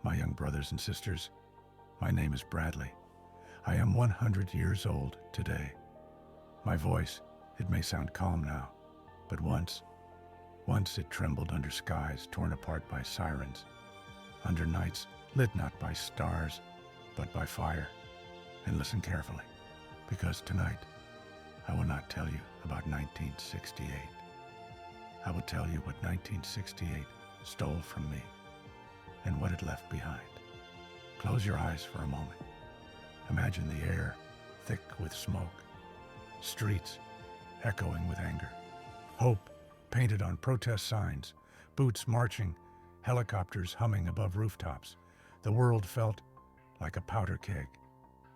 My young brothers and sisters, my name is Bradley. I am 100 years old today. My voice, it may sound calm now, but once it trembled under skies torn apart by sirens, under nights lit not by stars, but by fire. And listen carefully, because tonight I will not tell you about 1968. I will tell you what 1968 stole from me and what it left behind. Close your eyes for a moment. Imagine the air thick with smoke, streets echoing with anger, hope painted on protest signs, boots marching, helicopters humming above rooftops. The world felt like a powder keg,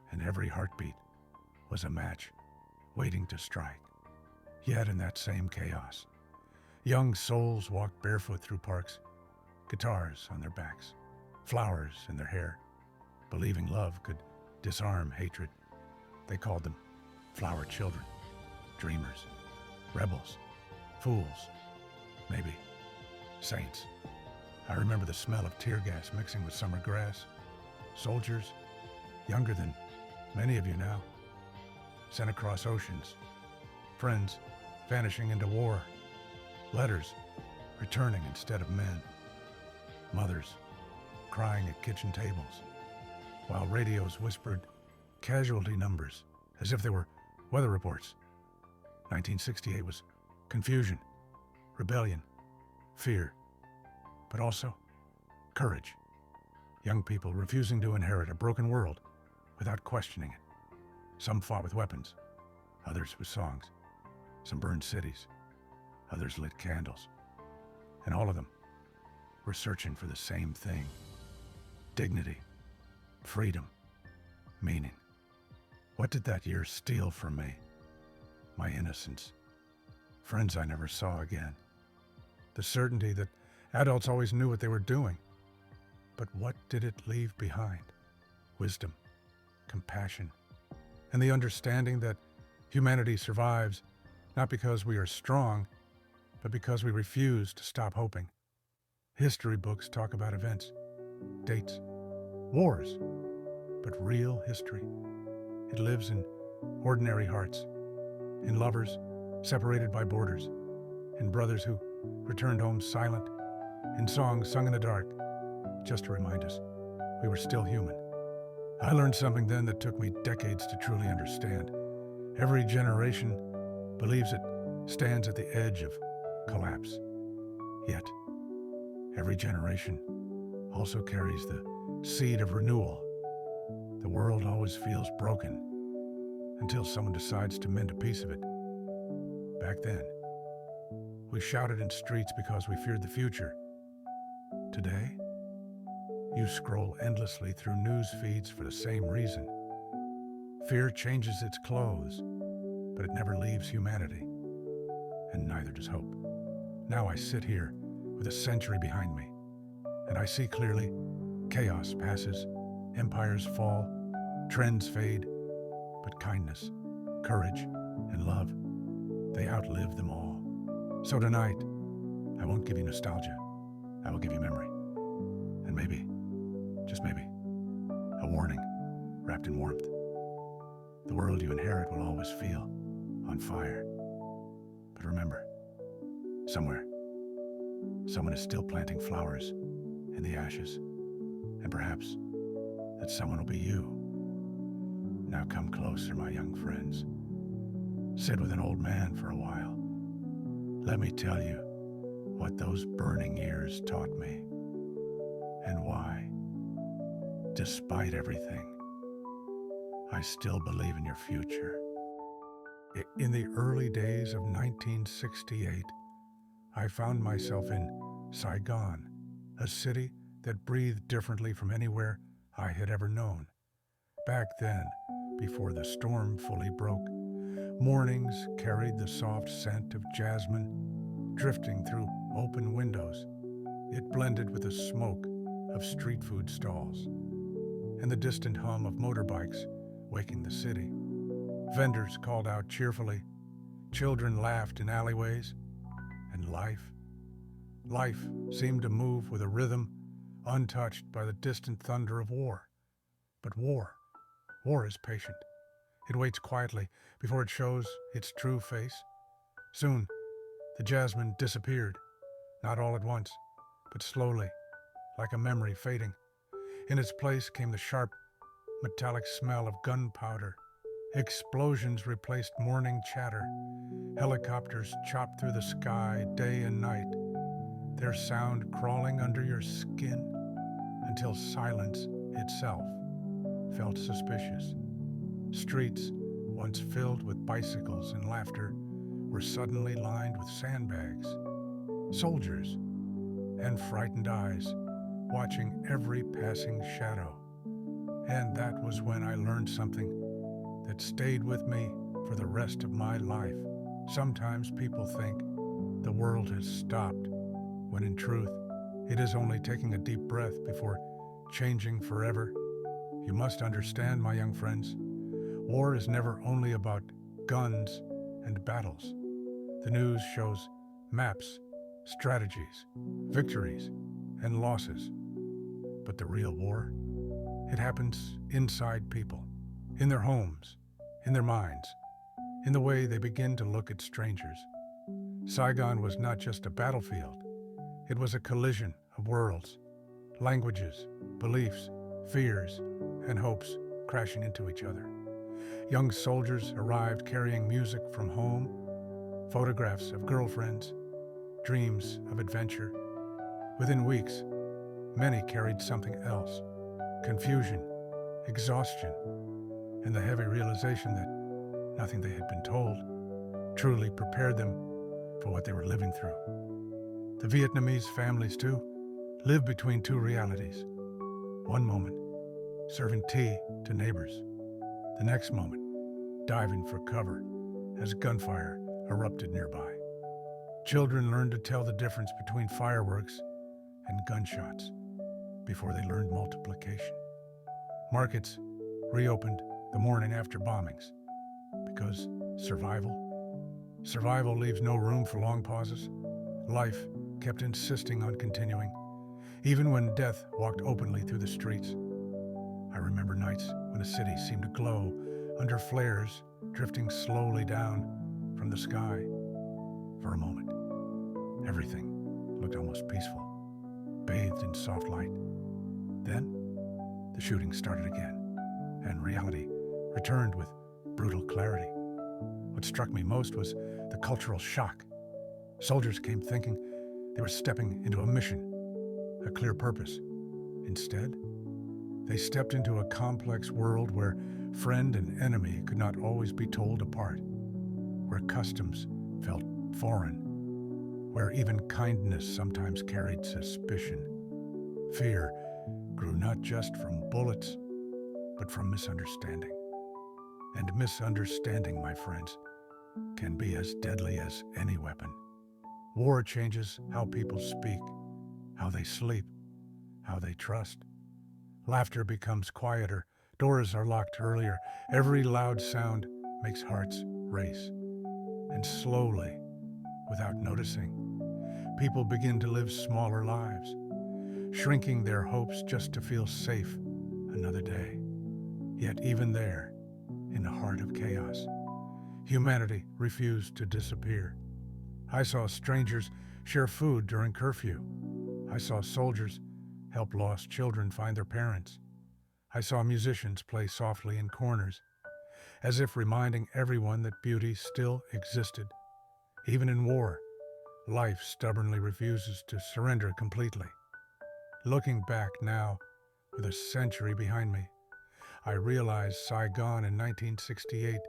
and every heartbeat was a match waiting to strike. Yet in that same chaos, young souls walked barefoot through parks, guitars on their backs, flowers in their hair, believing love could disarm hatred. They called them flower children, dreamers, rebels, fools, maybe saints. I remember the smell of tear gas mixing with summer grass. Soldiers, younger than many of you now, sent across oceans. Friends vanishing into war. Letters returning instead of men. Mothers crying at kitchen tables, while radios whispered casualty numbers as if they were weather reports. 1968 was confusion, rebellion, fear, but also courage. Young people refusing to inherit a broken world without questioning it. Some fought with weapons, others with songs. Some burned cities, others lit candles. And all of them were searching for the same thing: dignity, freedom, meaning. What did that year steal from me? My innocence, friends I never saw again, the certainty that adults always knew what they were doing. But what did it leave behind? Wisdom, compassion, and the understanding that humanity survives not because we are strong, but because we refuse to stop hoping. History books talk about events, dates, wars, but real history, it lives in ordinary hearts, in lovers separated by borders, in brothers who returned home silent, in songs sung in the dark, just to remind us we were still human. I learned something then that took me decades to truly understand. Every generation believes it stands at the edge of collapse. Yet, every generation also carries the seed of renewal. The world always feels broken until someone decides to mend a piece of it. Back then, we shouted in streets because we feared the future. Today, you scroll endlessly through news feeds for the same reason. Fear changes its clothes, but it never leaves humanity, and neither does hope. Now I sit here with a century behind me, and I see clearly chaos passes, empires fall, trends fade, but kindness, courage, and love, they outlive them all. So tonight, I won't give you nostalgia. I will give you memory. And maybe, just maybe, a warning wrapped in warmth. The world you inherit will always feel on fire. But remember, somewhere, someone is still planting flowers in the ashes. And perhaps that someone will be you. Now come closer, my young friends. Sit with an old man for a while. Let me tell you what those burning years taught me, and why, despite everything, I still believe in your future. In the early days of 1968, I found myself in Saigon, a city that breathed differently from anywhere I had ever known. Back then, before the storm fully broke, mornings carried the soft scent of jasmine drifting through open windows. It blended with the smoke of street food stalls and the distant hum of motorbikes waking the city. Vendors called out cheerfully, children laughed in alleyways, and life seemed to move with a rhythm untouched by the distant thunder of war. But war is patient. It waits quietly before it shows its true face. Soon, the jasmine disappeared, not all at once, but slowly, like a memory fading. In its place came the sharp, metallic smell of gunpowder. Explosions replaced morning chatter. Helicopters chopped through the sky day and night, their sound crawling under your skin until silence itself felt suspicious. Streets, once filled with bicycles and laughter, were suddenly lined with sandbags, soldiers, and frightened eyes watching every passing shadow. And that was when I learned something that stayed with me for the rest of my life. Sometimes people think the world has stopped, when in truth, it is only taking a deep breath before changing forever. You must understand, my young friends, war is never only about guns and battles. The news shows maps, strategies, victories, and losses. But the real war, it happens inside people, in their homes, in their minds, in the way they begin to look at strangers. Saigon was not just a battlefield. It was a collision of worlds, languages, beliefs, fears, and hopes crashing into each other. Young soldiers arrived carrying music from home, photographs of girlfriends, dreams of adventure. Within weeks, many carried something else: confusion, exhaustion, and the heavy realization that nothing they had been told truly prepared them for what they were living through. The Vietnamese families, too, lived between two realities. One moment, serving tea to neighbors. The next moment, diving for cover as gunfire erupted nearby. Children learned to tell the difference between fireworks and gunshots before they learned multiplication. Markets reopened the morning after bombings because survival leaves no room for long pauses. Life kept insisting on continuing, even when death walked openly through the streets. I remember nights when a city seemed to glow under flares drifting slowly down from the sky. For a moment, everything looked almost peaceful, bathed in soft light. Then, the shooting started again, and reality returned with brutal clarity. What struck me most was the cultural shock. Soldiers came thinking they were stepping into a mission, a clear purpose. Instead, they stepped into a complex world where friend and enemy could not always be told apart, where customs felt foreign, where even kindness sometimes carried suspicion. Fear grew not just from bullets, but from misunderstanding. And misunderstanding, my friends, can be as deadly as any weapon. War changes how people speak, how they sleep, how they trust. Laughter becomes quieter, doors are locked earlier, every loud sound makes hearts race. And slowly, without noticing, people begin to live smaller lives, shrinking their hopes just to feel safe another day. Yet even there, in the heart of chaos, humanity refused to disappear. I saw strangers share food during curfew. I saw soldiers help lost children find their parents. I saw musicians play softly in corners, as if reminding everyone that beauty still existed. Even in war, life stubbornly refuses to surrender completely. Looking back now, with a century behind me, I realize Saigon in 1968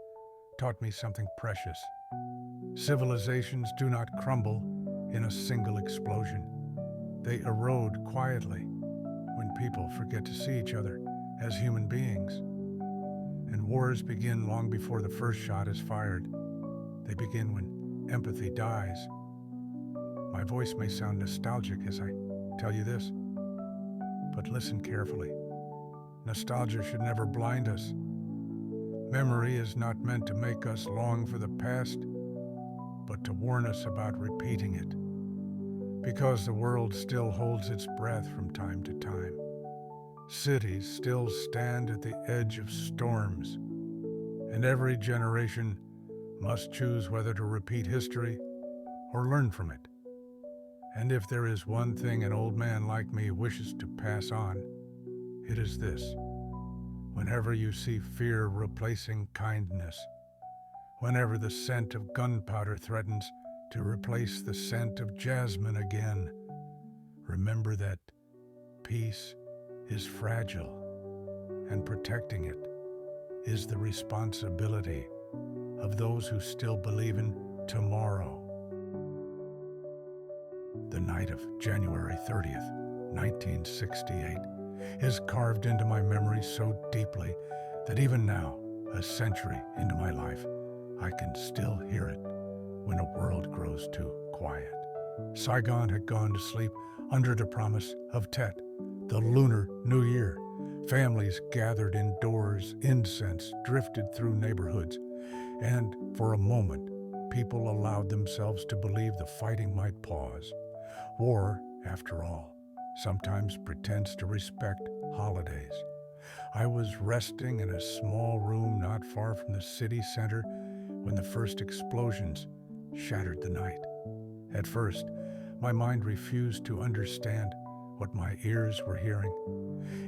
taught me something precious. Civilizations do not crumble in a single explosion. They erode quietly when people forget to see each other as human beings. And wars begin long before the first shot is fired. They begin when empathy dies. My voice may sound nostalgic as I tell you this, but listen carefully. Nostalgia should never blind us. Memory is not meant to make us long for the past, but to warn us about repeating it. because the world still holds its breath from time to time. Cities still stand at the edge of storms, and every generation must choose whether to repeat history or learn from it. And if there is one thing an old man like me wishes to pass on, it is this. Whenever you see fear replacing kindness, whenever the scent of gunpowder threatens to replace the scent of jasmine again, remember that peace is fragile, and protecting it is the responsibility of those who still believe in tomorrow. The night of January 30th, 1968, is carved into my memory so deeply that even now, a century into my life, I can still hear it when a world grows too quiet. Saigon had gone to sleep under the promise of Tet, the Lunar New Year. Families gathered indoors, incense drifted through neighborhoods, and for a moment, people allowed themselves to believe the fighting might pause. War, after all, sometimes pretends to respect holidays. I was resting in a small room not far from the city center when the first explosions shattered the night. At first, my mind refused to understand what my ears were hearing.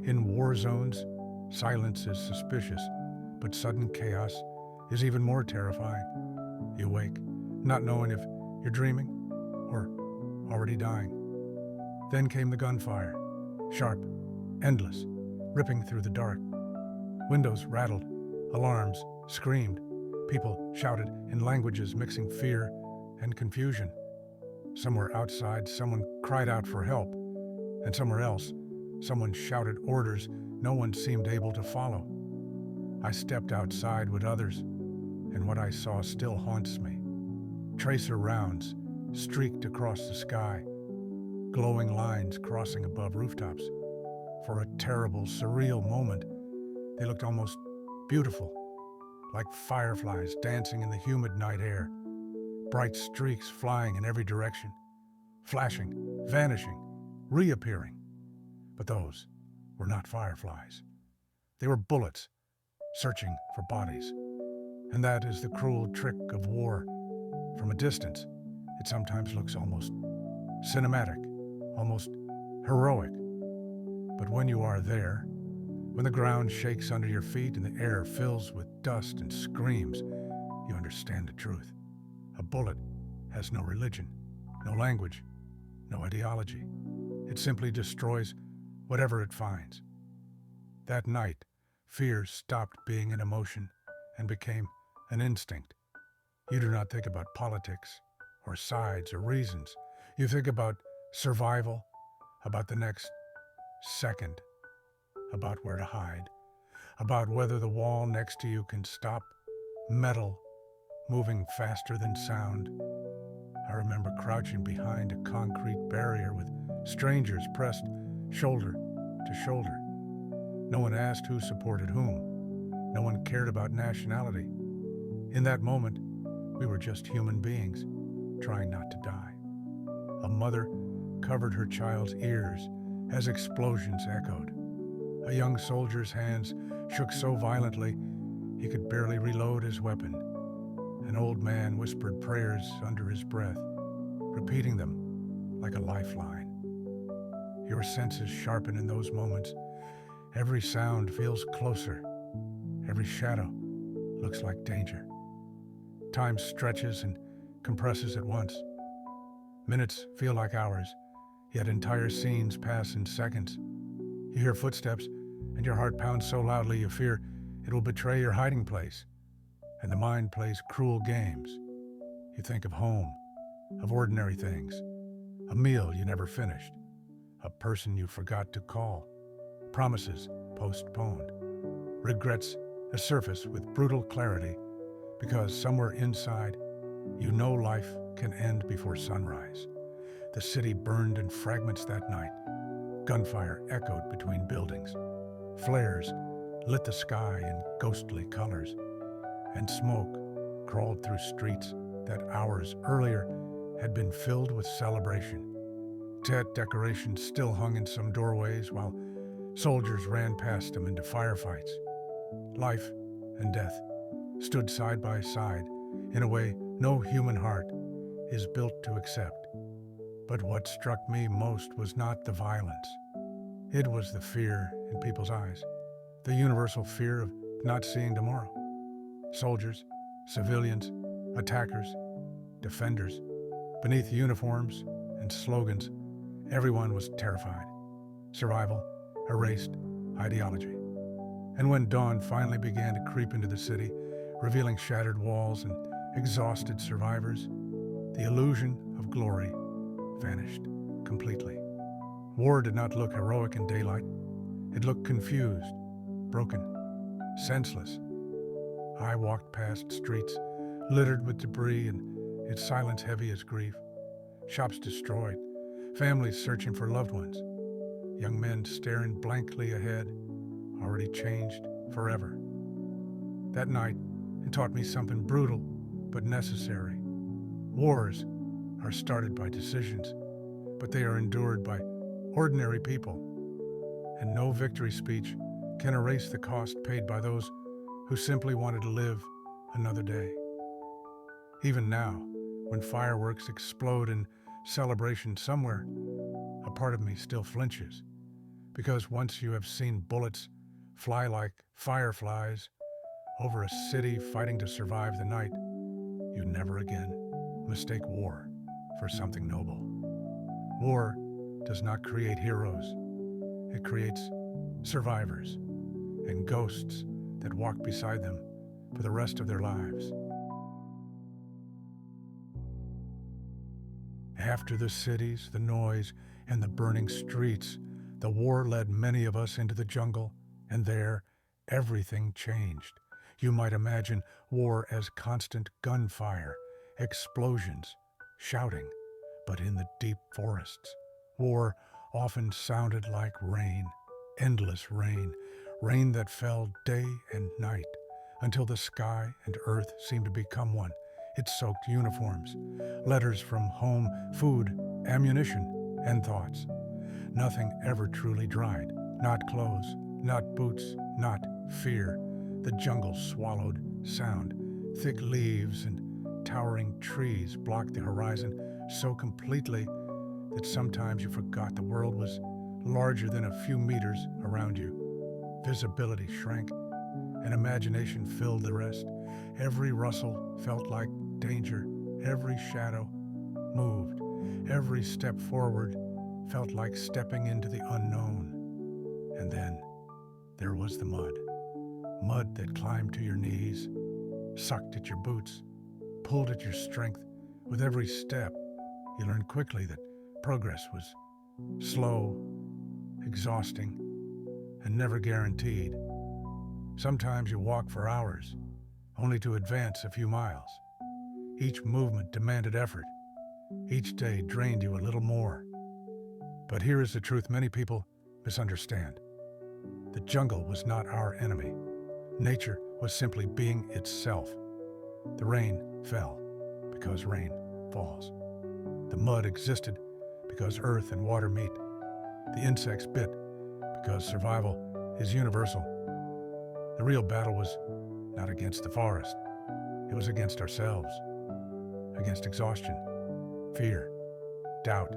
In war zones, silence is suspicious, but sudden chaos is even more terrifying. You wake, not knowing if you're dreaming or already dying. Then came the gunfire, sharp, endless, ripping through the dark. Windows rattled, alarms screamed, people shouted in languages mixing fear and confusion. Somewhere outside, someone cried out for help, and somewhere else, someone shouted orders no one seemed able to follow. I stepped outside with others, and what I saw still haunts me. Tracer rounds streaked across the sky, glowing lines crossing above rooftops. For a terrible, surreal moment, they looked almost beautiful, like fireflies dancing in the humid night air, bright streaks flying in every direction, flashing, vanishing, reappearing. But those were not fireflies. They were bullets, searching for bodies. And that is the cruel trick of war. From a distance, it sometimes looks almost cinematic, almost heroic. But when you are there, when the ground shakes under your feet and the air fills with dust and screams, you understand the truth. A bullet has no religion, no language, no ideology. It simply destroys whatever it finds. That night, fear stopped being an emotion and became an instinct. You do not think about politics or sides or reasons. You think about survival, about the next second, about where to hide, about whether the wall next to you can stop metal moving faster than sound. I remember crouching behind a concrete barrier with strangers pressed shoulder to shoulder. No one asked who supported whom. No one cared about nationality. In that moment, we were just human beings trying not to die. A mother covered her child's ears as explosions echoed. A young soldier's hands shook so violently he could barely reload his weapon. An old man whispered prayers under his breath, repeating them like a lifeline. Your senses sharpen in those moments. Every sound feels closer. Every shadow looks like danger. Time stretches and compresses at once. Minutes feel like hours, yet entire scenes pass in seconds. You hear footsteps, and your heart pounds so loudly you fear it will betray your hiding place. And the mind plays cruel games. You think of home, of ordinary things, a meal you never finished, a person you forgot to call, promises postponed, regrets surface with brutal clarity, because somewhere inside, you know life can end before sunrise. The city burned in fragments that night. Gunfire echoed between buildings. Flares lit the sky in ghostly colors, and smoke crawled through streets that hours earlier had been filled with celebration. Tet decorations still hung in some doorways while soldiers ran past them into firefights. Life and death stood side by side in a way no human heart is built to accept. But what struck me most was not the violence. It was the fear in people's eyes, the universal fear of not seeing tomorrow. Soldiers, civilians, attackers, defenders, beneath uniforms and slogans, everyone was terrified. Survival erased ideology. And when dawn finally began to creep into the city, revealing shattered walls and exhausted survivors, the illusion of glory vanished completely. War did not look heroic in daylight. It looked confused, broken, senseless. I walked past streets littered with debris and its silence heavy as grief. Shops destroyed, families searching for loved ones, young men staring blankly ahead, already changed forever. That night, it taught me something brutal but necessary. Wars are started by decisions, but they are endured by ordinary people, and no victory speech can erase the cost paid by those who simply wanted to live another day. Even now, when fireworks explode in celebration somewhere, a part of me still flinches, because once you have seen bullets fly like fireflies over a city fighting to survive the night, you never again mistake war for something noble. War does not create heroes. It creates survivors and ghosts that walk beside them for the rest of their lives. After the cities, the noise, and the burning streets, the war led many of us into the jungle, and there, everything changed. You might imagine war as constant gunfire, explosions, shouting, but in the deep forests. War often sounded like rain, endless rain, rain that fell day and night, until the sky and earth seemed to become one. It soaked uniforms, letters from home, food, ammunition, and thoughts. Nothing ever truly dried, not clothes, not boots, not fear. The jungle swallowed sound. Thick leaves and towering trees blocked the horizon so completely that sometimes you forgot the world was larger than a few meters around you. Visibility shrank, and imagination filled the rest. Every rustle felt like danger. Every shadow moved. Every step forward felt like stepping into the unknown. And then there was the mud. Mud that climbed to your knees, sucked at your boots, pulled at your strength. With every step, you learned quickly that progress was slow, exhausting, and never guaranteed. Sometimes you walk for hours, only to advance a few miles. Each movement demanded effort. Each day drained you a little more. But here is the truth many people misunderstand. The jungle was not our enemy. Nature was simply being itself. The rain fell because rain falls. The mud existed because earth and water meet. The insects bit because survival is universal. The real battle was not against the forest. It was against ourselves, against exhaustion, fear, doubt,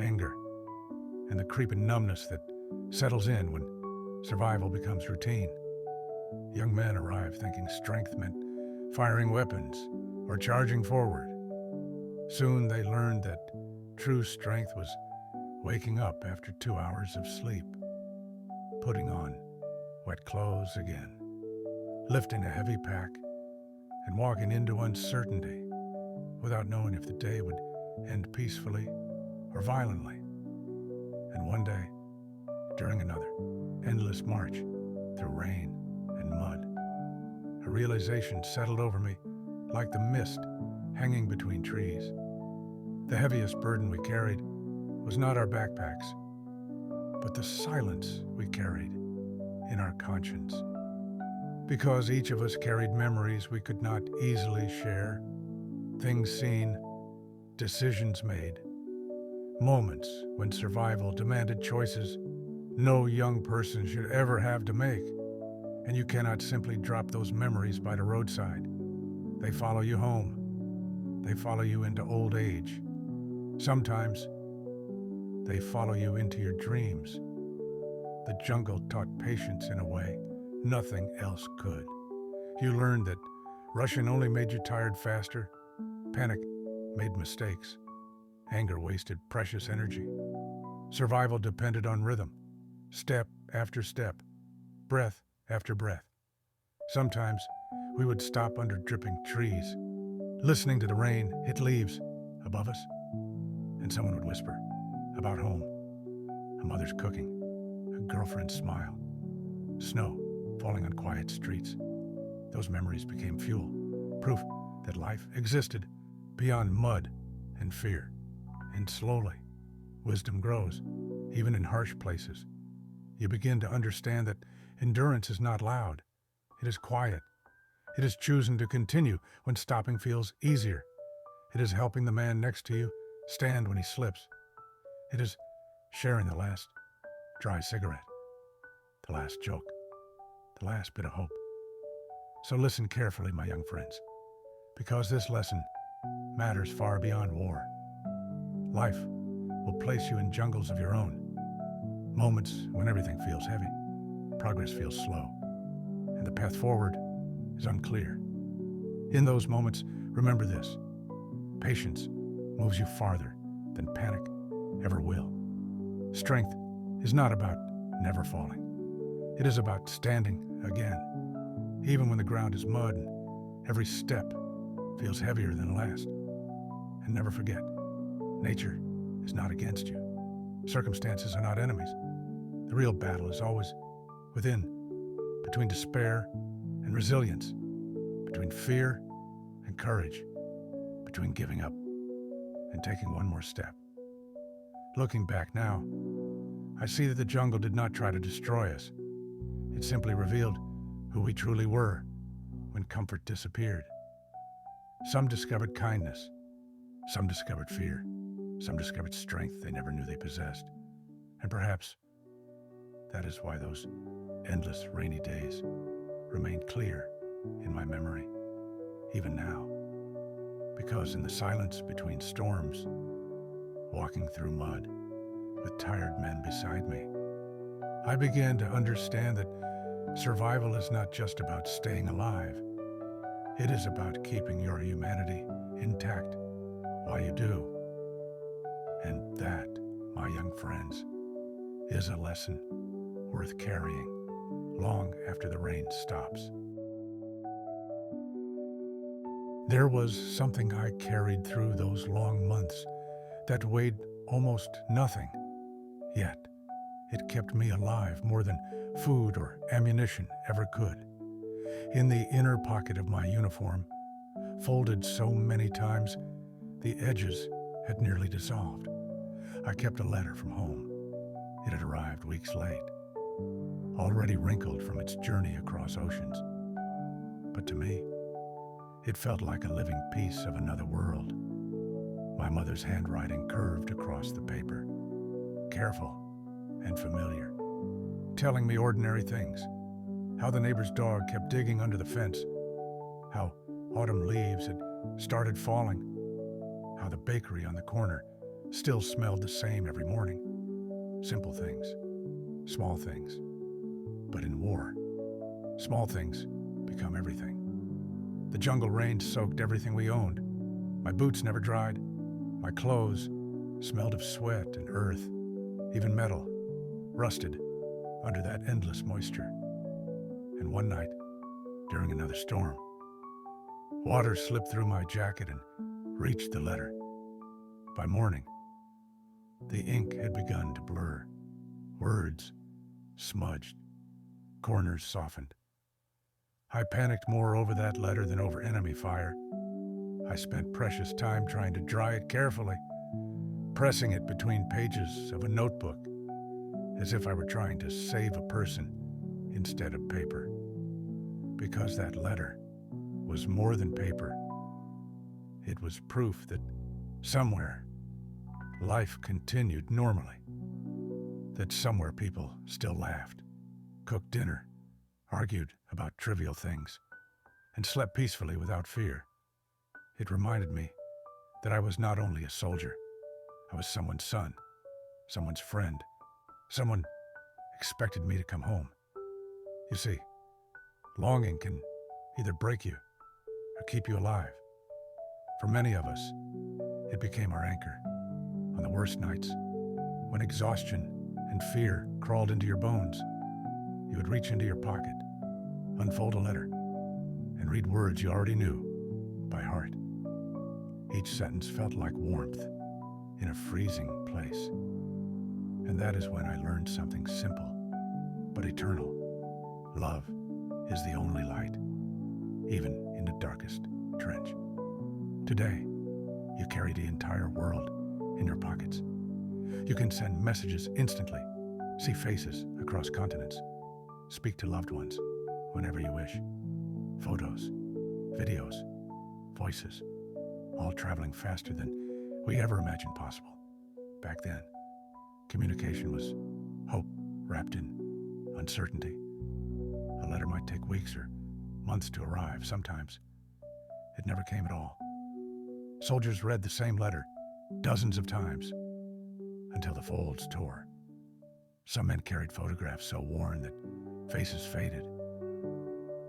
anger, and the creeping numbness that settles in when survival becomes routine. Young men arrived thinking strength meant firing weapons or charging forward. Soon they learned that true strength was waking up after 2 hours of sleep, putting on wet clothes again, lifting a heavy pack, and walking into uncertainty without knowing if the day would end peacefully or violently. And one day, during another endless march through rain and mud, a realization settled over me like the mist hanging between trees. The heaviest burden we carried was not our backpacks, but the silence we carried in our conscience. Because each of us carried memories we could not easily share, things seen, decisions made, Moments when survival demanded choices no young person should ever have to make, and you cannot simply drop those memories by the roadside. They follow you home. They follow you into old age. Sometimes they follow you into your dreams. The jungle taught patience in a way nothing else could. You learned that rushing only made you tired faster, panic made mistakes, anger wasted precious energy. Survival depended on rhythm, step after step, breath after breath. Sometimes we would stop under dripping trees, listening to the rain hit leaves above us, and someone would whisper about home, a mother's cooking, a girlfriend's smile, snow falling on quiet streets. Those memories became fuel, proof that life existed beyond mud and fear. And slowly, wisdom grows, even in harsh places. You begin to understand that endurance is not loud. It is quiet. It is choosing to continue when stopping feels easier. It is helping the man next to you stand when he slips. It is sharing the last dry cigarette, the last joke, the last bit of hope. So listen carefully, my young friends, because this lesson matters far beyond war. Life will place you in jungles of your own, moments when everything feels heavy, progress feels slow, and the path forward is unclear. In those moments, remember this: patience moves you farther than panic ever will. Strength is not about never falling. It is about standing again, even when the ground is mud and every step feels heavier than the last. And never forget, nature is not against you. Circumstances are not enemies. The real battle is always within, between despair and resilience, between fear and courage, between giving up and taking one more step. Looking back now, I see that the jungle did not try to destroy us. It simply revealed who we truly were when comfort disappeared. Some discovered kindness, some discovered fear, some discovered strength they never knew they possessed. And perhaps that is why those endless rainy days remain clear in my memory, even now. Because in the silence between storms, walking through mud with tired men beside me, I began to understand that survival is not just about staying alive. It is about keeping your humanity intact while you do. And that, my young friends, is a lesson worth carrying long after the rain stops. There was something I carried through those long months that weighed almost nothing, yet it kept me alive more than food or ammunition ever could. In the inner pocket of my uniform, folded so many times, the edges had nearly dissolved. I kept a letter from home. It had arrived weeks late, already wrinkled from its journey across oceans. But to me, it felt like a living piece of another world. My mother's handwriting curved across the paper, careful and familiar, telling me ordinary things. How the neighbor's dog kept digging under the fence, how autumn leaves had started falling, how the bakery on the corner still smelled the same every morning. Simple things, small things. But in war, small things become everything. The jungle rain soaked everything we owned. My boots never dried. My clothes smelled of sweat and earth, even metal, rusted under that endless moisture. And one night, during another storm, water slipped through my jacket and reached the letter. By morning, the ink had begun to blur. Words smudged, corners softened. I panicked more over that letter than over enemy fire. I spent precious time trying to dry it carefully, pressing it between pages of a notebook, as if I were trying to save a person instead of paper. Because that letter was more than paper. It was proof that somewhere, life continued normally, that somewhere people still laughed, cooked dinner, argued about trivial things, and slept peacefully without fear. It reminded me that I was not only a soldier, I was someone's son, someone's friend, someone expected me to come home. You see, longing can either break you or keep you alive. For many of us, it became our anchor. On the worst nights, when exhaustion and fear crawled into your bones, you would reach into your pocket, unfold a letter, and read words you already knew by heart. Each sentence felt like warmth in a freezing place. And that is when I learned something simple but eternal. Love is the only light, even in the darkest trench. Today, you carry the entire world in your pockets. You can send messages instantly, see faces across continents, speak to loved ones whenever you wish. Photos, videos, voices, all traveling faster than we ever imagined possible. Back then, communication was hope wrapped in uncertainty. A letter might take weeks or months to arrive. Sometimes it never came at all. Soldiers read the same letter dozens of times until the folds tore. Some men carried photographs so worn that faces faded,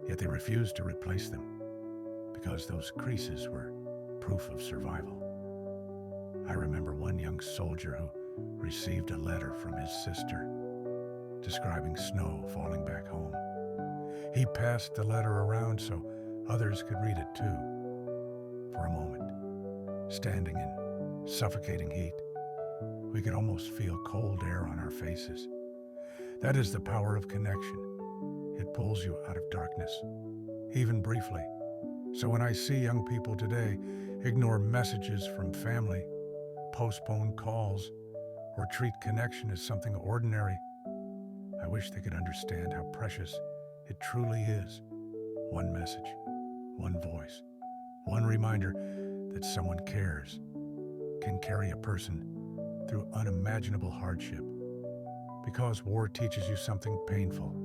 yet they refused to replace them because those creases were proof of survival. I remember one young soldier who received a letter from his sister describing snow falling back home. He passed the letter around so others could read it too. For a moment, standing in suffocating heat, we could almost feel cold air on our faces. That is the power of connection. It pulls you out of darkness, even briefly. So when I see young people today ignore messages from family, postpone calls, or treat connection as something ordinary, I wish they could understand how precious it truly is. One message, one voice, one reminder that someone cares can carry a person through unimaginable hardship. Because war teaches you something painful.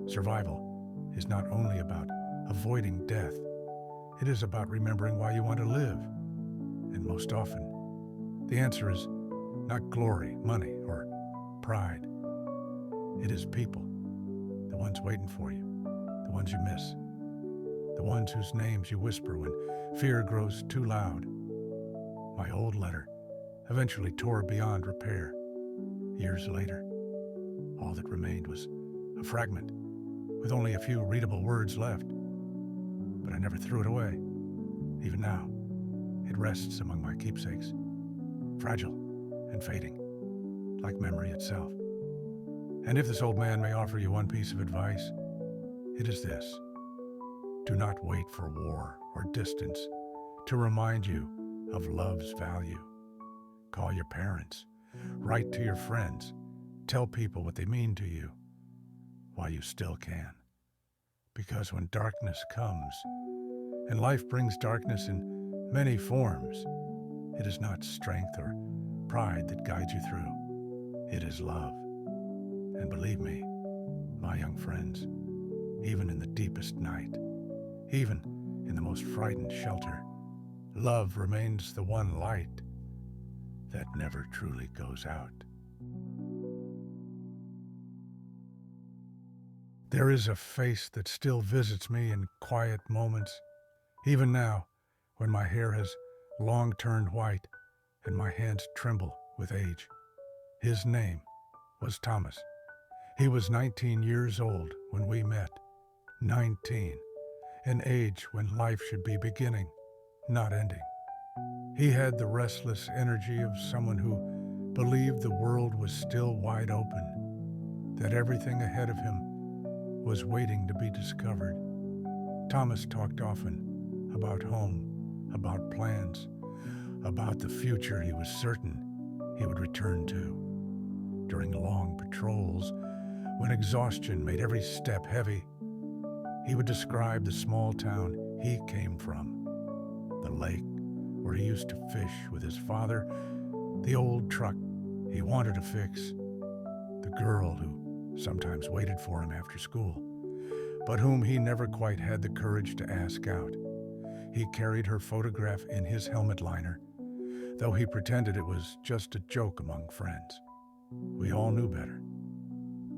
Survival is not only about avoiding death, it is about remembering why you want to live. And most often, the answer is not glory, money, or pride. It is people, the ones waiting for you, the ones you miss, the ones whose names you whisper when fear grows too loud. My old letter eventually tore beyond repair. Years later, all that remained was a fragment with only a few readable words left. But I never threw it away. Even now, it rests among my keepsakes, fragile and fading, like memory itself. And if this old man may offer you one piece of advice, it is this: do not wait for war or distance to remind you of love's value. Call your parents, write to your friends, tell people what they mean to you while you still can. Because when darkness comes, and life brings darkness in many forms, it is not strength or pride that guides you through. It is love. And believe me, my young friends, even in the deepest night, even in the most frightened shelter, love remains the one light that never truly goes out. There is a face that still visits me in quiet moments, even now, when my hair has long turned white and my hands tremble with age. His name was Thomas. He was 19 years old when we met. 19, an age when life should be beginning, not ending. He had the restless energy of someone who believed the world was still wide open, that everything ahead of him was waiting to be discovered. Thomas talked often about home, about plans, about the future he was certain he would return to. During long patrols, when exhaustion made every step heavy, he would describe the small town he came from, the lake where he used to fish with his father, the old truck he wanted to fix, the girl who sometimes waited for him after school, but whom he never quite had the courage to ask out. He carried her photograph in his helmet liner, though he pretended it was just a joke among friends. We all knew better.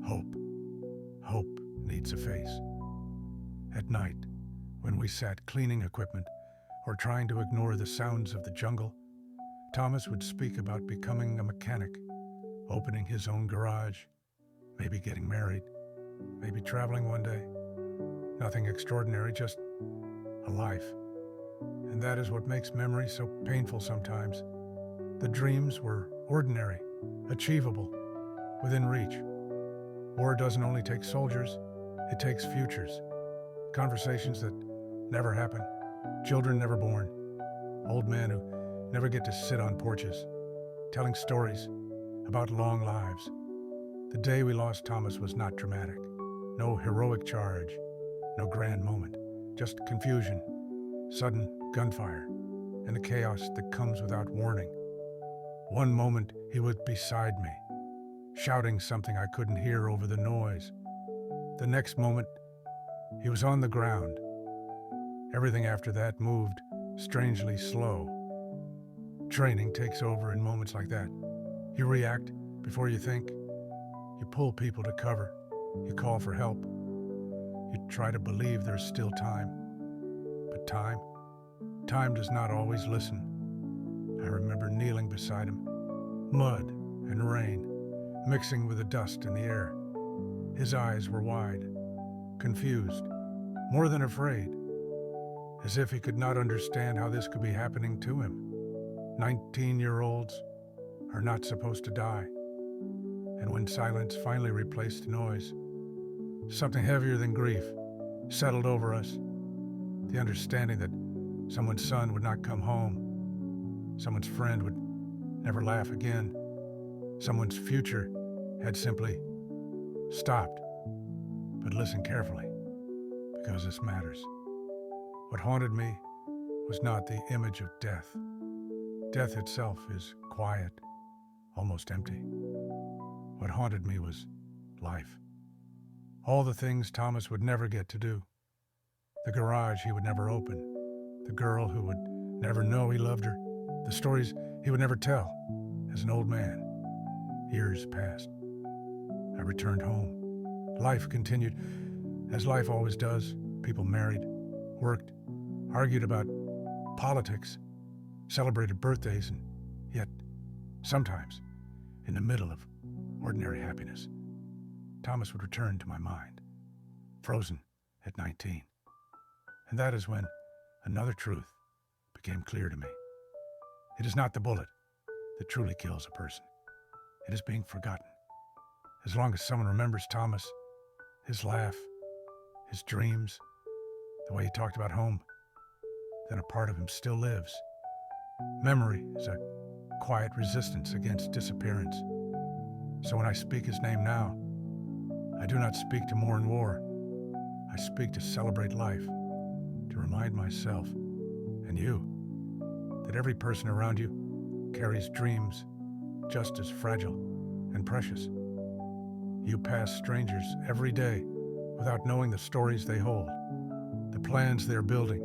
Hope. Hope needs a face. At night, when we sat cleaning equipment or trying to ignore the sounds of the jungle, Thomas would speak about becoming a mechanic, opening his own garage, maybe getting married, maybe traveling one day. Nothing extraordinary, just a life. And that is what makes memory so painful sometimes. The dreams were ordinary, achievable, within reach. War doesn't only take soldiers, it takes futures. Conversations that never happen, children never born, old men who never get to sit on porches, telling stories about long lives. The day we lost Thomas was not dramatic. No heroic charge, no grand moment, just confusion, sudden gunfire, and the chaos that comes without warning. One moment he was beside me, shouting something I couldn't hear over the noise. The next moment, he was on the ground. Everything after that moved strangely slow. Training takes over in moments like that. You react before you think. You pull people to cover. You call for help. You try to believe there's still time. But time does not always listen. I remember kneeling beside him, mud and rain mixing with the dust in the air. His eyes were wide, confused, more than afraid, as if he could not understand how this could be happening to him. 19-year-olds are not supposed to die. And when silence finally replaced noise, something heavier than grief settled over us. The understanding that someone's son would not come home, someone's friend would never laugh again, someone's future had simply stopped. But listen carefully, because this matters. What haunted me was not the image of death. Death itself is quiet, almost empty. What haunted me was life. All the things Thomas would never get to do. The garage he would never open. The girl who would never know he loved her. The stories he would never tell as an old man. Years passed. I returned home. Life continued, as life always does. People married, worked, argued about politics, celebrated birthdays, and yet, sometimes, in the middle of ordinary happiness, Thomas would return to my mind, frozen at 19. And that is when another truth became clear to me. It is not the bullet that truly kills a person. It is being forgotten. As long as someone remembers Thomas, his laugh, his dreams, the way he talked about home, then a part of him still lives. Memory is a quiet resistance against disappearance. So when I speak his name now, I do not speak to mourn war. I speak to celebrate life, to remind myself and you that every person around you carries dreams just as fragile and precious. You pass strangers every day without knowing the stories they hold, the plans they're building,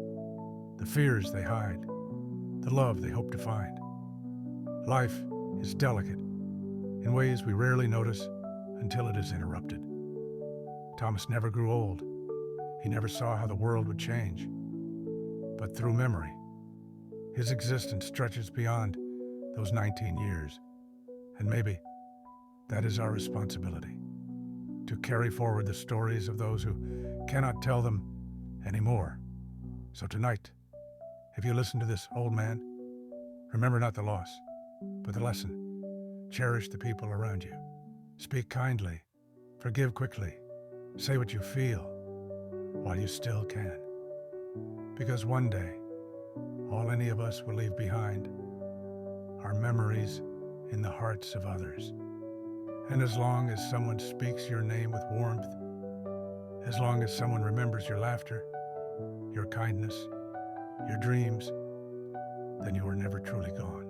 the fears they hide, the love they hope to find. Life is delicate in ways we rarely notice until it is interrupted. Thomas never grew old. He never saw how the world would change. But through memory, his existence stretches beyond those 19 years. And maybe that is our responsibility, to carry forward the stories of those who cannot tell them anymore. So tonight, if you listen to this, old man, remember not the loss, but the lesson. Cherish the people around you. Speak kindly. Forgive quickly. Say what you feel while you still can. Because one day, all any of us will leave behind are memories in the hearts of others. And as long as someone speaks your name with warmth, as long as someone remembers your laughter, your kindness, your dreams, then you are never truly gone.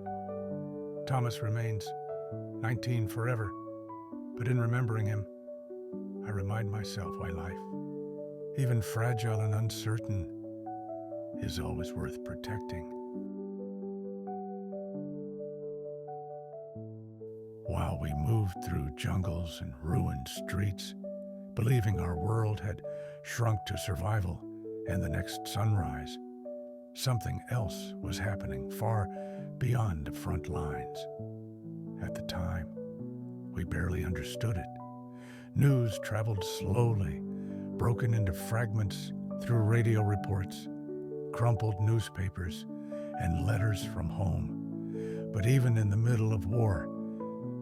Thomas remains 19 forever, but in remembering him, I remind myself why life, even fragile and uncertain, is always worth protecting. While we moved through jungles and ruined streets, believing our world had shrunk to survival and the next sunrise, something else was happening far beyond the front lines. At the time, we barely understood it. News traveled slowly, broken into fragments through radio reports, crumpled newspapers, and letters from home. But even in the middle of war,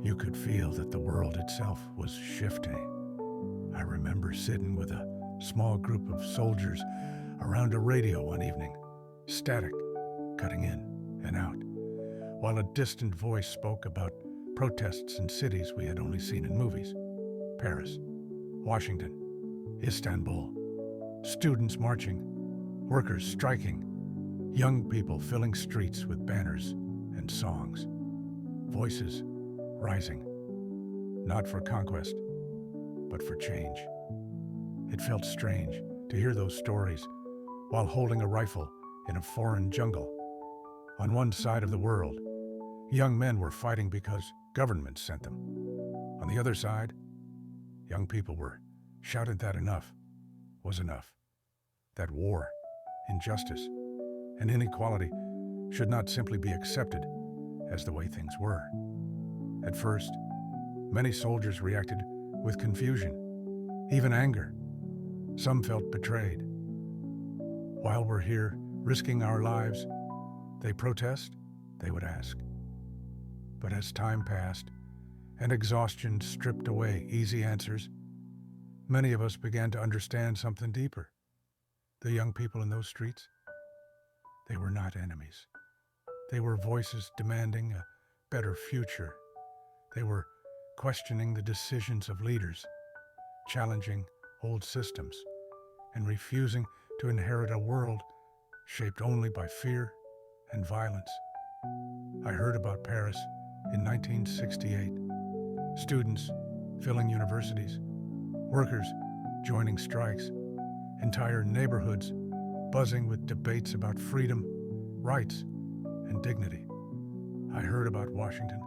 you could feel that the world itself was shifting. I remember sitting with a small group of soldiers around a radio one evening, static, cutting in and out, while a distant voice spoke about protests in cities we had only seen in movies. Paris, Washington, Istanbul, students marching, workers striking, young people filling streets with banners and songs, voices rising, not for conquest, but for change. It felt strange to hear those stories while holding a rifle in a foreign jungle. On one side of the world, young men were fighting because governments sent them. On the other side, young people were shouting that enough was enough, that war, injustice, and inequality should not simply be accepted as the way things were. At first, many soldiers reacted with confusion, even anger. Some felt betrayed. While we're here risking our lives, they protest, they would ask. But as time passed and exhaustion stripped away easy answers, many of us began to understand something deeper. The young people in those streets, they were not enemies. They were voices demanding a better future. They were questioning the decisions of leaders, challenging old systems, and refusing to inherit a world shaped only by fear and violence. I heard about Paris in 1968. Students filling universities, workers joining strikes, entire neighborhoods buzzing with debates about freedom, rights, and dignity. I heard about Washington,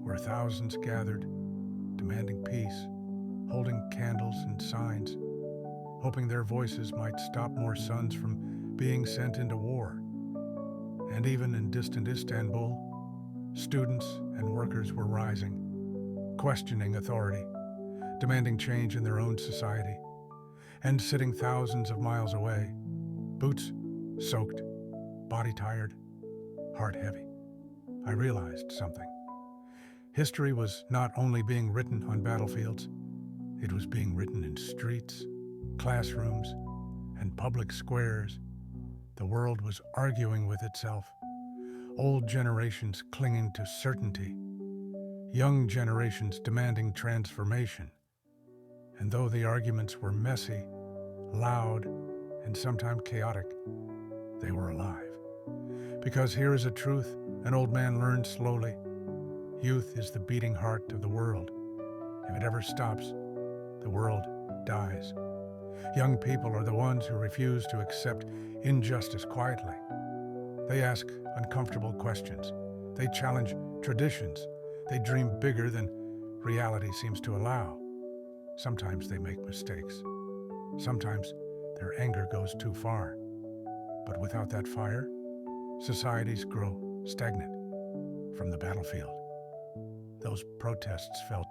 where thousands gathered, demanding peace, holding candles and signs, hoping their voices might stop more sons from being sent into war. And even in distant Istanbul, students and workers were rising, questioning authority, demanding change in their own society, and sitting thousands of miles away, boots soaked, body tired, heart heavy. I realized something. History was not only being written on battlefields, it was being written in streets, classrooms, and public squares. The world was arguing with itself, old generations clinging to certainty, young generations demanding transformation. And though the arguments were messy, loud, and sometimes chaotic, they were alive. Because here is a truth an old man learned slowly. Youth is the beating heart of the world. If it ever stops, the world dies. Young people are the ones who refuse to accept injustice quietly. They ask uncomfortable questions. They challenge traditions. They dream bigger than reality seems to allow. Sometimes they make mistakes. Sometimes their anger goes too far. But without that fire, societies grow stagnant. From the battlefield, those protests felt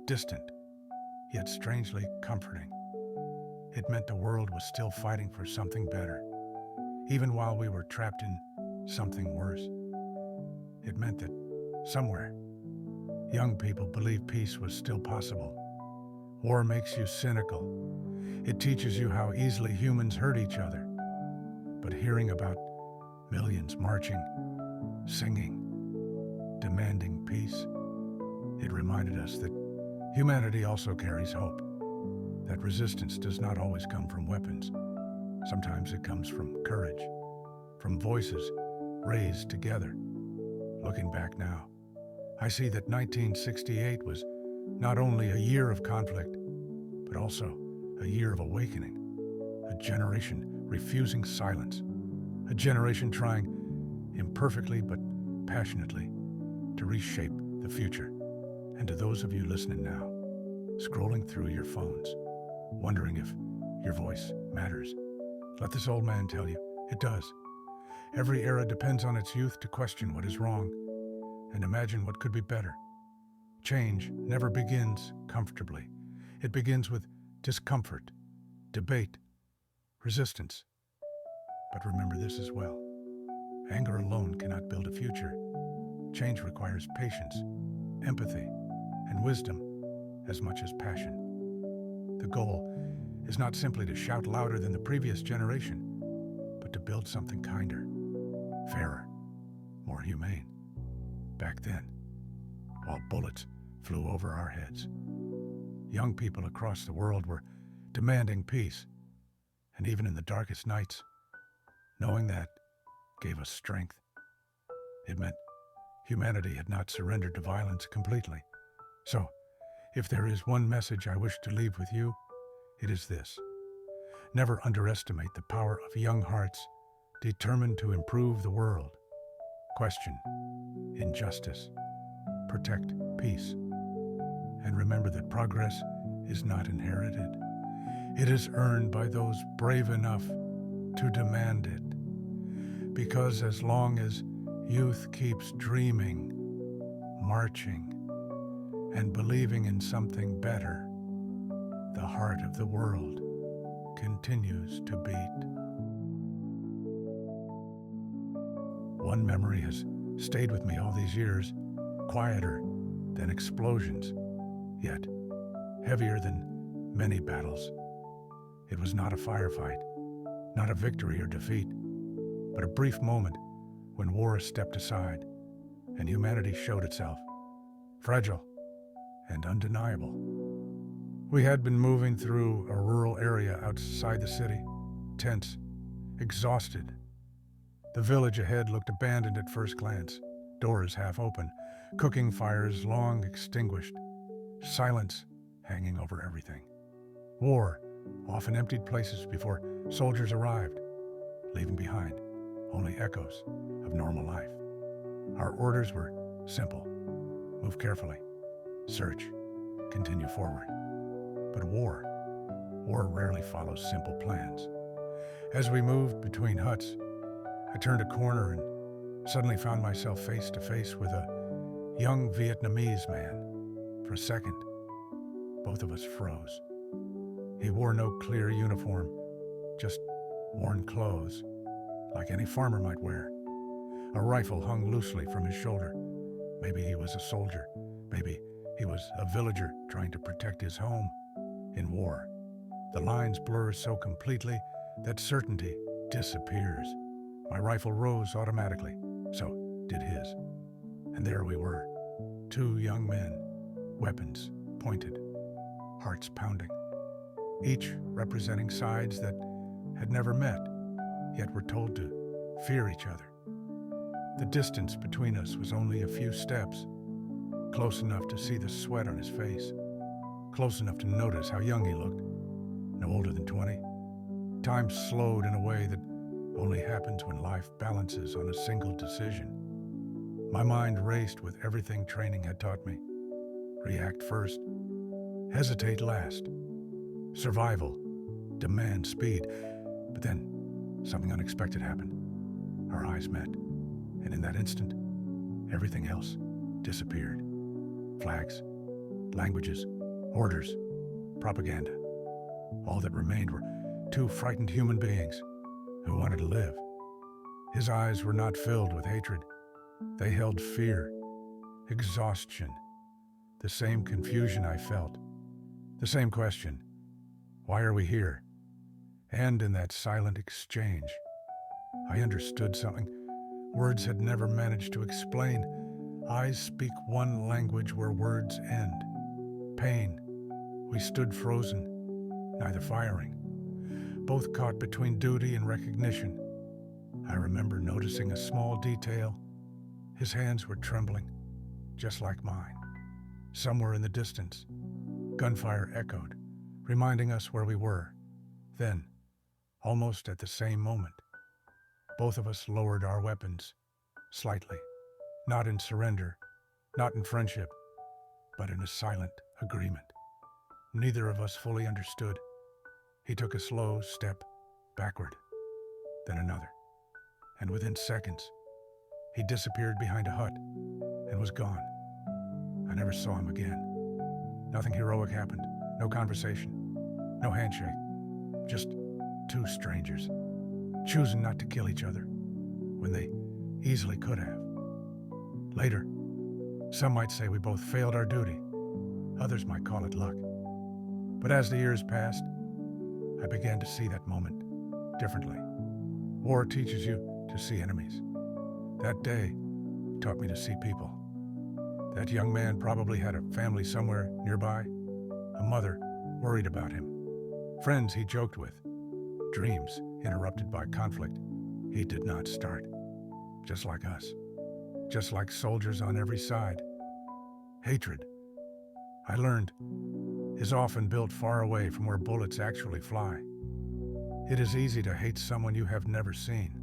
distant, yet strangely comforting. It meant the world was still fighting for something better, even while we were trapped in something worse. It meant that somewhere, young people believed peace was still possible. War makes you cynical. It teaches you how easily humans hurt each other. But hearing about millions marching, singing, demanding peace, it reminded us that humanity also carries hope, that resistance does not always come from weapons. Sometimes it comes from courage, from voices raised together. Looking back now, I see that 1968 was not only a year of conflict, but also a year of awakening, a generation refusing silence, a generation trying imperfectly but passionately to reshape the future. And to those of you listening now, scrolling through your phones, wondering if your voice matters, let this old man tell you, it does. Every era depends on its youth to question what is wrong and imagine what could be better. Change never begins comfortably. It begins with discomfort, debate, resistance. But remember this as well. Anger alone cannot build a future. Change requires patience, empathy, and wisdom as much as passion. The goal is not simply to shout louder than the previous generation, but to build something kinder, fairer, more humane. Back then, while bullets flew over our heads, young people across the world were demanding peace, and even in the darkest nights, knowing that gave us strength. It meant humanity had not surrendered to violence completely. So, if there is one message I wish to leave with you, it is this. Never underestimate the power of young hearts determined to improve the world. Question injustice, protect peace, and remember that progress is not inherited. It is earned by those brave enough to demand it. Because as long as youth keeps dreaming, marching, and believing in something better, the heart of the world continues to beat. One memory has stayed with me all these years, quieter than explosions, yet heavier than many battles. It was not a firefight, not a victory or defeat, but a brief moment when war stepped aside and humanity showed itself, fragile and undeniable. We had been moving through a rural area outside the city, tense, exhausted. The village ahead looked abandoned at first glance, doors half open, cooking fires long extinguished, silence hanging over everything. War often emptied places before soldiers arrived, leaving behind only echoes of normal life. Our orders were simple: move carefully, search, continue forward. But war rarely follows simple plans. As we moved between huts, I turned a corner and suddenly found myself face to face with a young Vietnamese man. For a second, both of us froze. He wore no clear uniform, just worn clothes, like any farmer might wear. A rifle hung loosely from his shoulder. Maybe he was a soldier. Maybe he was a villager trying to protect his home. In war, the lines blur so completely that certainty disappears. My rifle rose automatically, so did his. And there we were, two young men, weapons pointed, hearts pounding, each representing sides that had never met, yet were told to fear each other. The distance between us was only a few steps, close enough to see the sweat on his face, close enough to notice how young he looked, no older than 20. Time slowed in a way that only happens when life balances on a single decision. My mind raced with everything training had taught me. React first, hesitate last. Survival demands speed. But then something unexpected happened. Our eyes met, and in that instant, everything else disappeared. Flags, languages, orders, propaganda. All that remained were two frightened human beings who wanted to live. His eyes were not filled with hatred. They held fear, exhaustion, the same confusion I felt, the same question, why are we here? And in that silent exchange, I understood something words had never managed to explain. Eyes speak one language where words end. Pain. We stood frozen, neither firing, both caught between duty and recognition. I remember noticing a small detail. His hands were trembling, just like mine. Somewhere in the distance, gunfire echoed, reminding us where we were. Then, almost at the same moment, both of us lowered our weapons, slightly, not in surrender, not in friendship, but in a silent agreement. Neither of us fully understood. He took a slow step backward, then another, and within seconds, he disappeared behind a hut and was gone. I never saw him again. Nothing heroic happened, no conversation, no handshake, just two strangers choosing not to kill each other when they easily could have. Later, some might say we both failed our duty. Others might call it luck. But as the years passed, I began to see that moment differently. War teaches you to see enemies. That day taught me to see people. That young man probably had a family somewhere nearby, a mother worried about him, friends he joked with, dreams interrupted by conflict he did not start. Just like us, just like soldiers on every side. Hatred, I learned, is often built far away from where bullets actually fly. It is easy to hate someone you have never seen.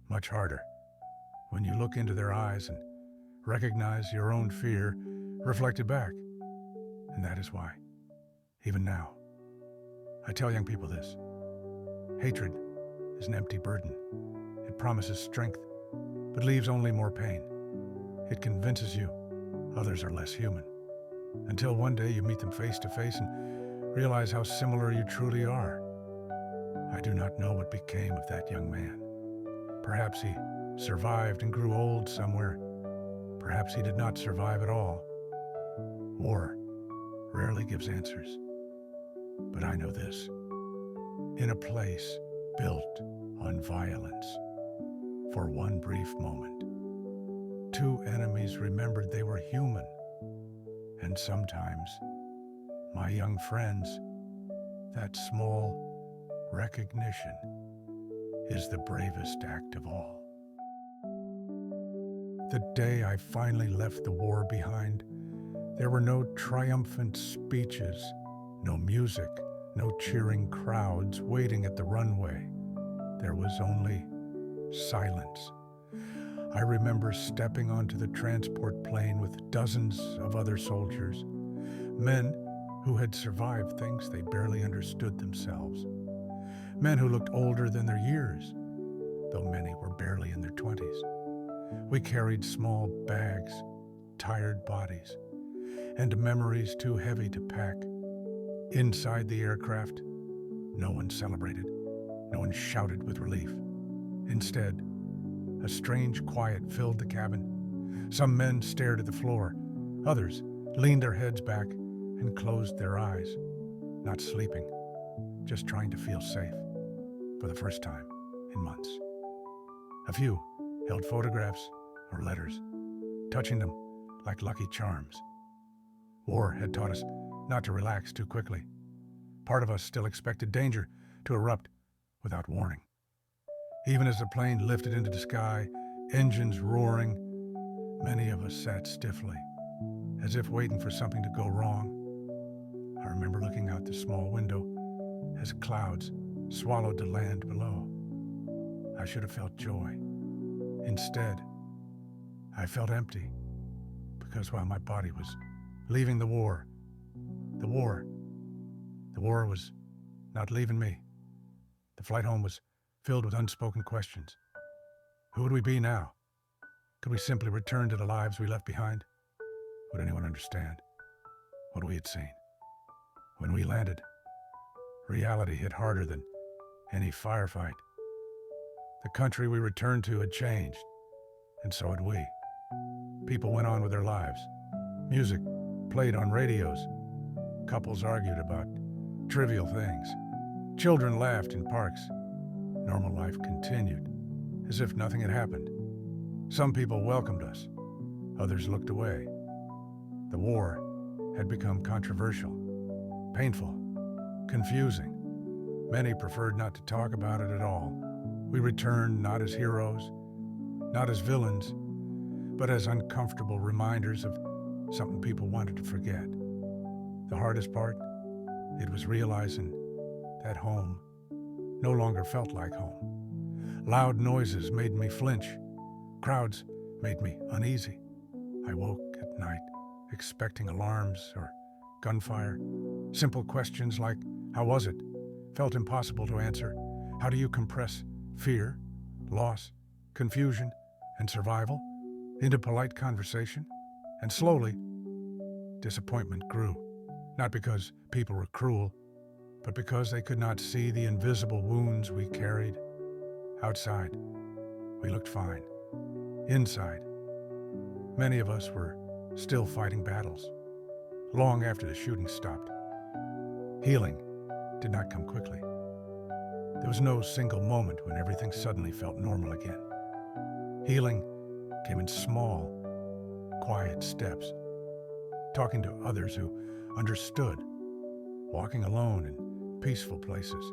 Much harder when you look into their eyes and recognize your own fear reflected back. And that is why, even now, I tell young people this. Hatred is an empty burden. It promises strength, but leaves only more pain. It convinces you others are less human, until one day you meet them face to face and realize how similar you truly are. I do not know what became of that young man. Perhaps he survived and grew old somewhere. Perhaps he did not survive at all. War rarely gives answers. But I know this. In a place built on violence, for one brief moment, two enemies remembered they were human. And sometimes, my young friends, that small recognition is the bravest act of all. The day I finally left the war behind, there were no triumphant speeches, no music, no cheering crowds waiting at the runway. There was only silence. I remember stepping onto the transport plane with dozens of other soldiers, men who had survived things they barely understood themselves, men who looked older than their years, though many were barely in their 20s. We carried small bags, tired bodies, and memories too heavy to pack. Inside the aircraft, no one celebrated, no one shouted with relief. Instead, a strange quiet filled the cabin. Some men stared at the floor. Others leaned their heads back and closed their eyes, not sleeping, just trying to feel safe for the first time in months. A few held photographs or letters, touching them like lucky charms. War had taught us not to relax too quickly. Part of us still expected danger to erupt without warning. Even as the plane lifted into the sky, engines roaring, many of us sat stiffly, as if waiting for something to go wrong. I remember looking out the small window as clouds swallowed the land below. I should have felt joy. Instead, I felt empty, because while my body was leaving the war was not leaving me. The flight home was filled with unspoken questions. Who would we be now? Could we simply return to the lives we left behind? Would anyone understand what we had seen? When we landed, reality hit harder than any firefight. The country we returned to had changed, and so had we. People went on with their lives. Music played on radios. Couples argued about trivial things. Children laughed in parks. Normal life continued, as if nothing had happened. Some people welcomed us. Others looked away. The war had become controversial, painful, confusing. Many preferred not to talk about it at all. We returned not as heroes, not as villains, but as uncomfortable reminders of something people wanted to forget. The hardest part, it was realizing that home no longer felt like home. Loud noises made me flinch. Crowds made me uneasy. I woke at night expecting alarms or gunfire. Simple questions like, how was it? Felt impossible to answer. How do you compress fear, loss, confusion, and survival into polite conversation? And slowly, disappointment grew. Not because people were cruel, but because they could not see the invisible wounds we carried. Outside, we looked fine. Inside, many of us were still fighting battles, long after the shooting stopped. Healing did not come quickly. There was no single moment when everything suddenly felt normal again. Healing came in small, quiet steps, talking to others who understood, walking alone in peaceful places,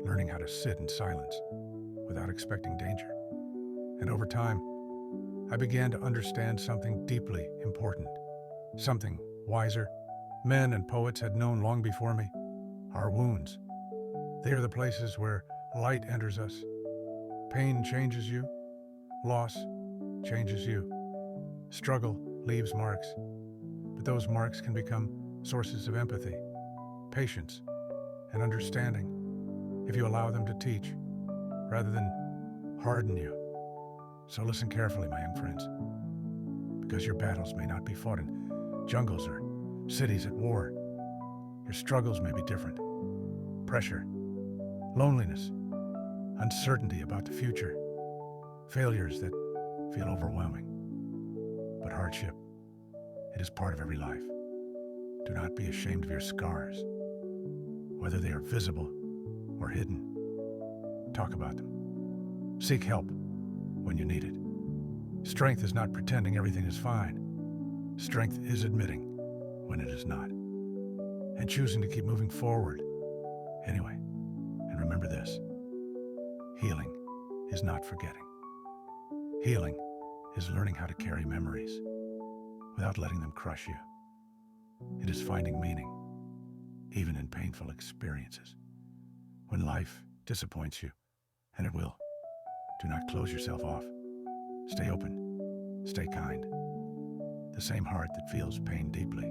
learning how to sit in silence without expecting danger. And over time, I began to understand something deeply important, something wiser men and poets had known long before me. Our wounds. They are the places where light enters us. Pain changes you. Loss changes you. Struggle leaves marks, but those marks can become sources of empathy, patience, and understanding if you allow them to teach rather than harden you. So listen carefully, my young friends, because your battles may not be fought in jungles or cities at war. Your struggles may be different. Pressure, loneliness, uncertainty about the future, failures that feel overwhelming. But hardship, it is part of every life. Do not be ashamed of your scars, whether they are visible or hidden. Talk about them. Seek help when you need it. Strength is not pretending everything is fine. Strength is admitting when it is not, and choosing to keep moving forward anyway. And remember this: healing is not forgetting. Healing is learning how to carry memories without letting them crush you. It is finding meaning, even in painful experiences. When life disappoints you, and it will, do not close yourself off. Stay open, stay kind. The same heart that feels pain deeply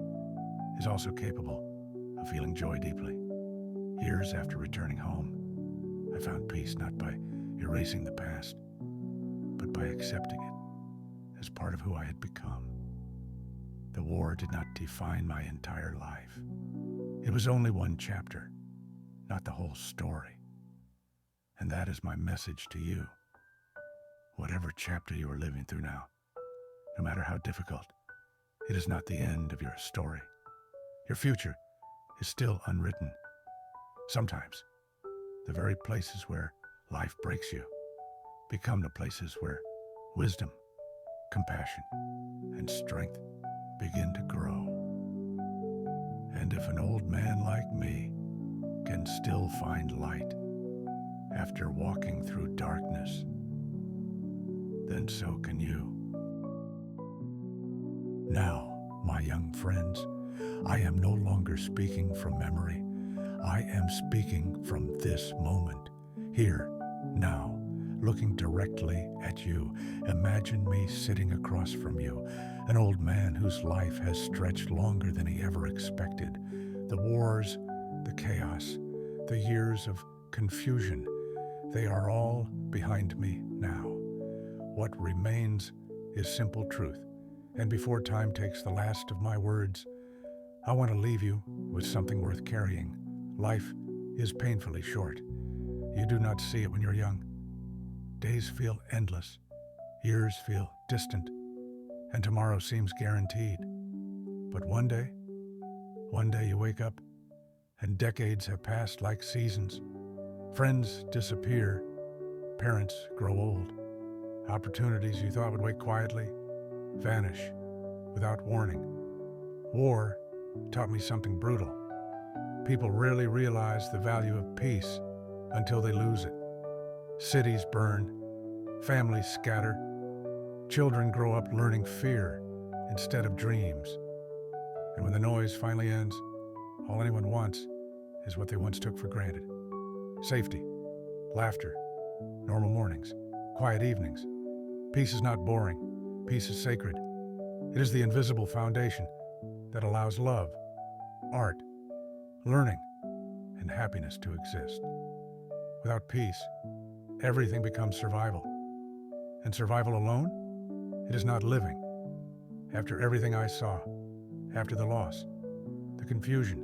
is also capable of feeling joy deeply. Years after returning home, I found peace not by erasing the past, but by accepting it as part of who I had become. The war did not define my entire life. It was only one chapter, not the whole story. And that is my message to you. Whatever chapter you are living through now, no matter how difficult, it is not the end of your story. Your future is still unwritten. Sometimes, the very places where life breaks you become the places where wisdom, compassion, and strength begin to grow. And if an old man like me can still find light after walking through darkness, then so can you. Now, my young friends, I am no longer speaking from memory. I am speaking from this moment, here, now, looking directly at you. Imagine me sitting across from you, an old man whose life has stretched longer than he ever expected. The wars, the chaos, the years of confusion, they are all behind me now. What remains is simple truth. And before time takes the last of my words, I want to leave you with something worth carrying. Life is painfully short. You do not see it when you're young. Days feel endless, years feel distant, and tomorrow seems guaranteed. But one day you wake up, and decades have passed like seasons. Friends disappear, parents grow old. Opportunities you thought would wait quietly vanish without warning. War taught me something brutal. People rarely realize the value of peace until they lose it. Cities burn, families scatter, Children grow up learning fear instead of dreams. And when the noise finally ends, all anyone wants is what they once took for granted. Safety, laughter, normal mornings, quiet evenings. Peace is not boring. Peace is sacred. It is the invisible foundation that allows love, art, learning, and happiness to exist. Without peace, everything becomes survival. And survival alone? It is not living. After everything I saw, after the loss, the confusion,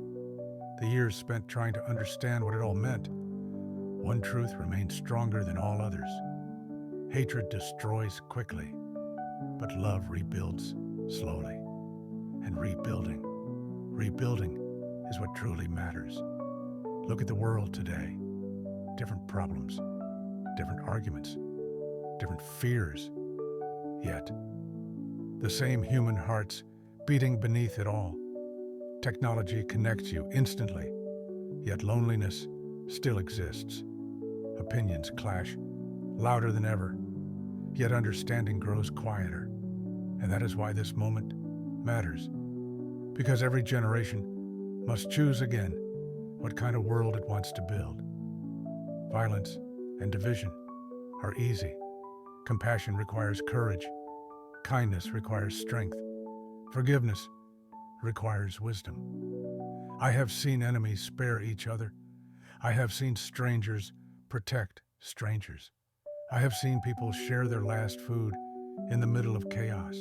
the years spent trying to understand what it all meant, one truth remains stronger than all others. Hatred destroys quickly, but love rebuilds slowly. And rebuilding is what truly matters. Look at the world today. Different problems, different arguments, different fears. Yet, the same human hearts beating beneath it all. Technology connects you instantly, yet loneliness still exists. Opinions clash louder than ever, yet understanding grows quieter. And that is why this moment matters. Because every generation must choose again what kind of world it wants to build. Violence and division are easy. Compassion requires courage. Kindness requires strength. Forgiveness requires wisdom. I have seen enemies spare each other. I have seen strangers protect strangers. I have seen people share their last food in the middle of chaos.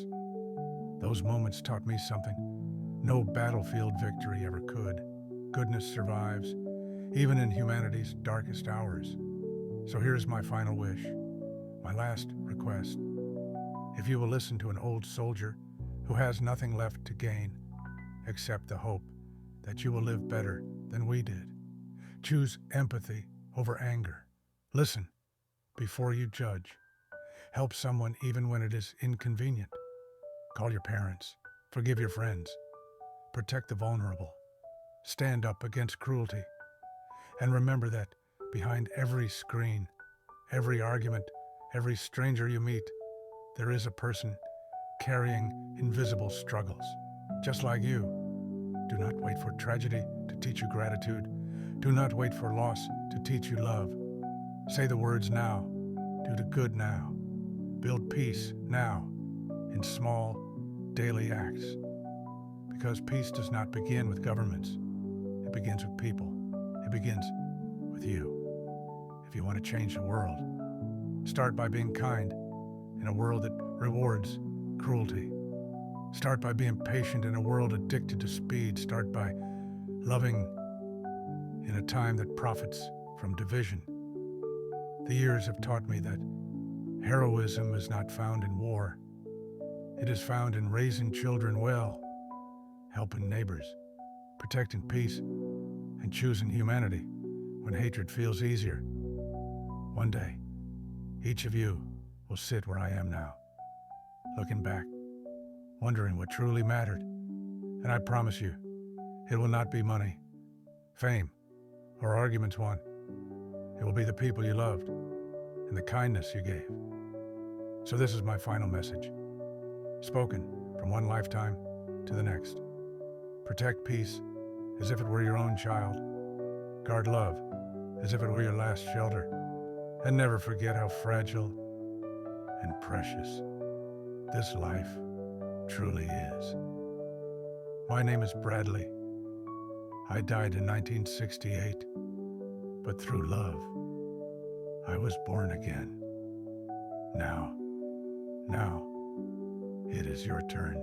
Those moments taught me something no battlefield victory ever could. Goodness survives, even in humanity's darkest hours. So here's my final wish, my last request. If you will listen to an old soldier who has nothing left to gain except the hope that you will live better than we did. Choose empathy over anger. Listen before you judge. Help someone even when it is inconvenient. Call your parents. Forgive your friends. Protect the vulnerable. Stand up against cruelty. And remember that behind every screen, every argument, every stranger you meet, there is a person carrying invisible struggles, just like you. Do not wait for tragedy to teach you gratitude. Do not wait for loss to teach you love. Say the words now. Do the good now. Build peace now in small, daily acts. Because peace does not begin with governments. It begins with people. It begins with you. If you want to change the world, start by being kind in a world that rewards cruelty. Start by being patient in a world addicted to speed. Start by loving in a time that profits from division. The years have taught me that heroism is not found in war. It is found in raising children well, helping neighbors, protecting peace, and choosing humanity when hatred feels easier. One day, each of you will sit where I am now, looking back, wondering what truly mattered. And I promise you, it will not be money, fame, or arguments won. It will be the people you loved and the kindness you gave. So this is my final message, spoken from one lifetime to the next. Protect peace as if it were your own child. Guard love as if it were your last shelter. And never forget how fragile and precious this life truly is. My name is Bradley. I died in 1968, but through love, I was born again. Now, it is your turn.